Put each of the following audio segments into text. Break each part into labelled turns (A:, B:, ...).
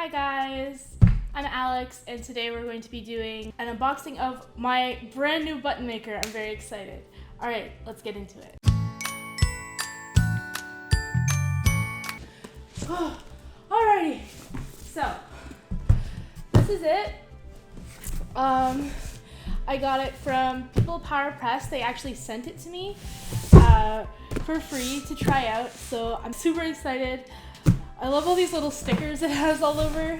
A: Hi guys, I'm Alex and today we're going to be doing an unboxing of my brand new button maker. I'm very excited. Alright, let's get into it. Alrighty, so this is it. I got it from People Power Press. They actually sent it to me for free to try out, so I'm super excited. I love all these little stickers it has all over.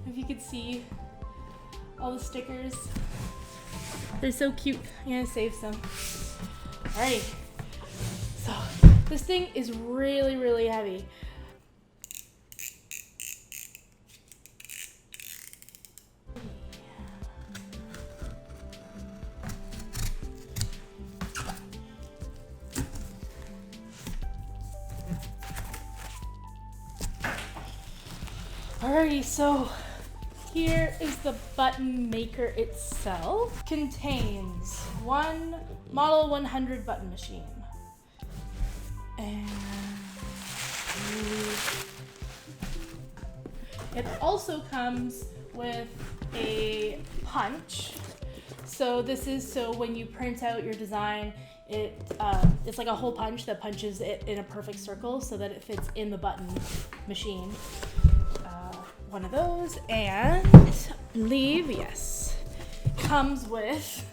A: If you could see all the stickers. They're so cute. I'm gonna save some. Alright. So this thing is really, really heavy. Alrighty, so here is the button maker itself. Contains one Model 100 button machine. And it also comes with a punch. So this is so when you print out your design, it's like a hole punch that punches it in a perfect circle so that it fits in the button machine. One of those, and I believe, yes, comes with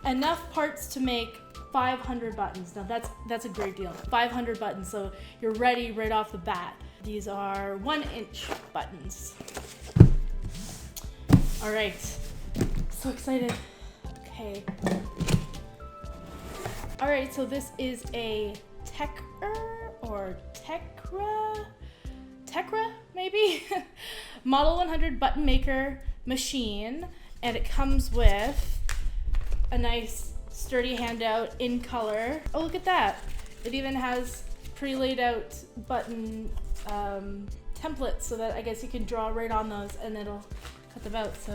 A: enough parts to make 500 buttons. Now that's a great deal. 500 buttons, so you're ready right off the bat. These are 1-inch buttons. All right, so excited. Okay. All right, so this is a Tecra, maybe? Model 100 button maker machine, and it comes with a nice sturdy handout in color. Oh, look at that. It even has pre-laid out button templates so that I guess you can draw right on those and it'll cut them out. So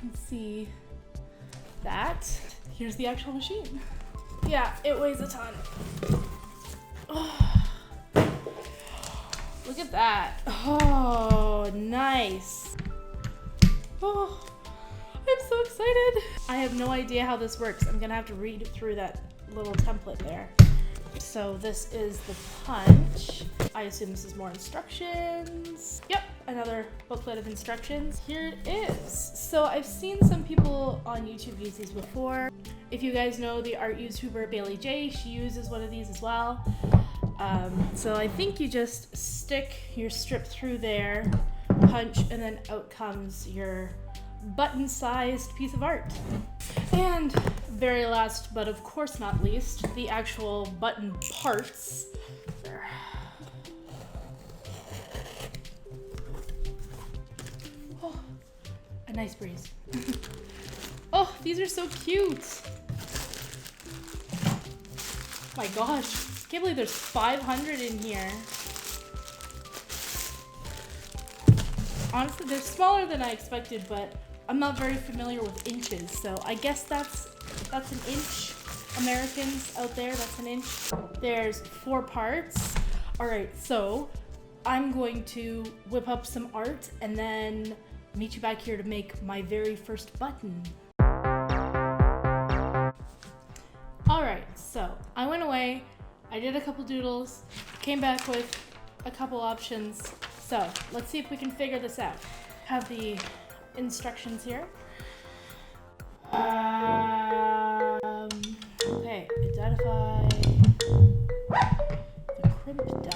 A: you can see that. Here's the actual machine. Yeah, it weighs a ton. Oh. Look at that. Oh, nice. Oh, I'm so excited. I have no idea how this works. I'm gonna have to read through that little template there. So this is the punch. I assume this is more instructions. Yep, another booklet of instructions. Here it is. So I've seen some people on YouTube use these before. If you guys know the art YouTuber Bailey J, she uses one of these as well. So I think you just stick your strip through there, punch, and then out comes your button-sized piece of art. And very last, but of course not least, the actual button parts. Oh, a nice breeze. Oh, these are so cute. My gosh. I can't believe there's 500 in here. Honestly, they're smaller than I expected, but I'm not very familiar with inches, so I guess that's an inch. Americans out there, that's an inch. There's 4 parts. All right, so I'm going to whip up some art and then meet you back here to make my very first button. All right, so I went away. I did a couple doodles, came back with a couple options. So let's see if we can figure this out. Have the instructions here. Okay, identify the crimp die.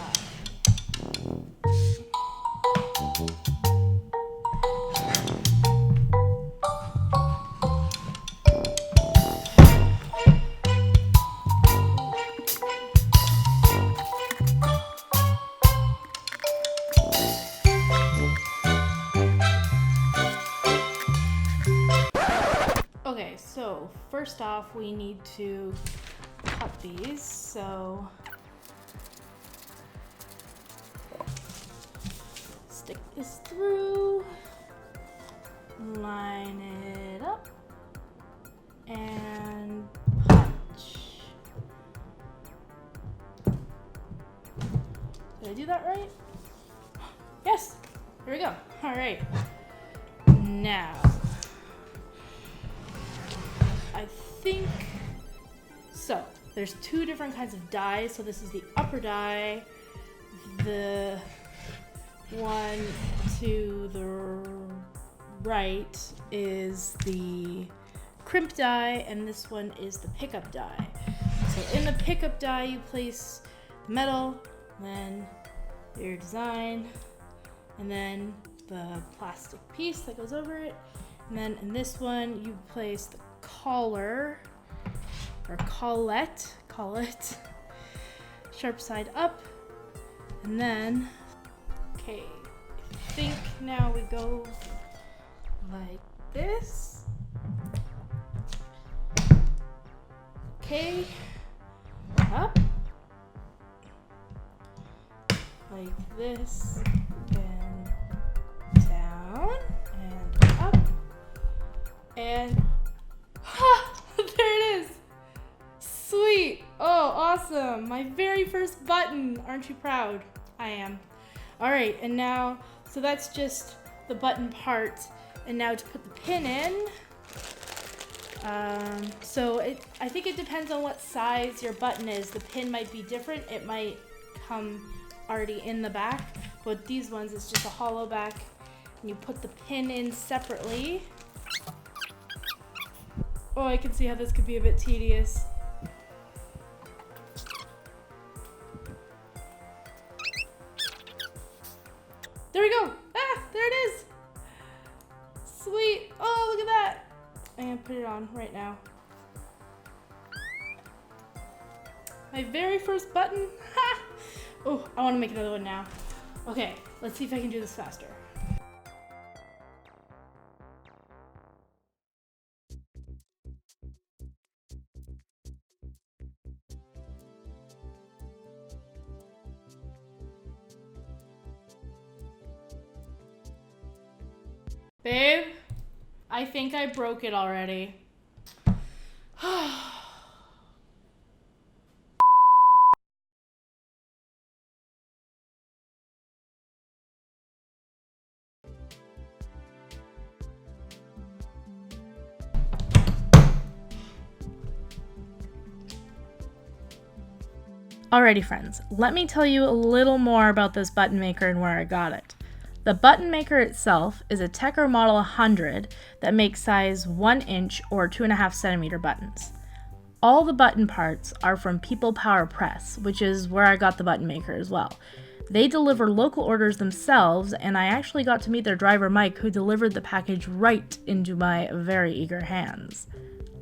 A: Okay, so first off, we need to cut these. So stick this through, line it up, and punch. Did I do that right? Yes, here we go. All right, now I think so. There's two different kinds of die. So this is the upper die. The one to the right is the crimp die, and this one is the pickup die. So in the pickup die, you place the metal, then your design, and then the plastic piece that goes over it. And then in this one, you place the collar, or collet, call it, sharp side up. And then, okay, I think now we go like this. Okay, up, like this, and down, and up, and ha! There it is! Sweet! Oh, awesome! My very first button! Aren't you proud? I am. Alright, and now, so that's just the button part, and now to put the pin in, I think it depends on what size your button is. The pin might be different. It might come already in the back, but these ones, it's just a hollow back, and you put the pin in separately. Oh, I can see how this could be a bit tedious. There we go. Ah, there it is. Sweet. Oh, look at that. I'm gonna put it on right now. My very first button. Ha! Oh, I want to make another one now. Okay, let's see if I can do this faster. Babe, I think I broke it already. Alrighty friends, let me tell you a little more about this button maker and where I got it. The button maker itself is a Tecker Model 100 that makes size 1 inch or 2.5 centimeter buttons. All the button parts are from People Power Press, which is where I got the button maker as well. They deliver local orders themselves, and I actually got to meet their driver Mike, who delivered the package right into my very eager hands.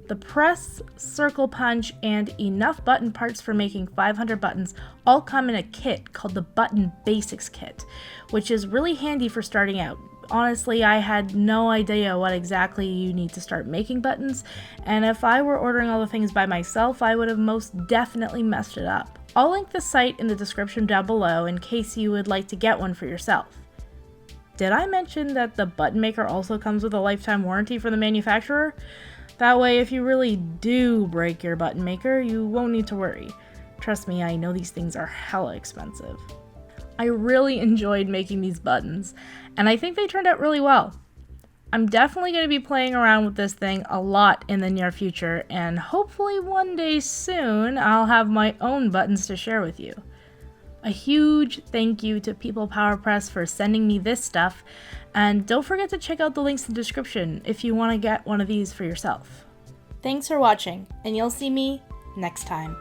A: The press, circle punch, and enough button parts for making 500 buttons all come in a kit called the Button Basics Kit, which is really handy for starting out. Honestly, I had no idea what exactly you need to start making buttons, and if I were ordering all the things by myself, I would have most definitely messed it up. I'll link the site in the description down below in case you would like to get one for yourself. Did I mention that the button maker also comes with a lifetime warranty from the manufacturer? That way, if you really do break your button maker, you won't need to worry. Trust me, I know these things are hella expensive. I really enjoyed making these buttons, and I think they turned out really well. I'm definitely going to be playing around with this thing a lot in the near future, and hopefully one day soon I'll have my own buttons to share with you. A huge thank you to People Power Press for sending me this stuff, and don't forget to check out the links in the description if you want to get one of these for yourself. Thanks for watching, and you'll see me next time.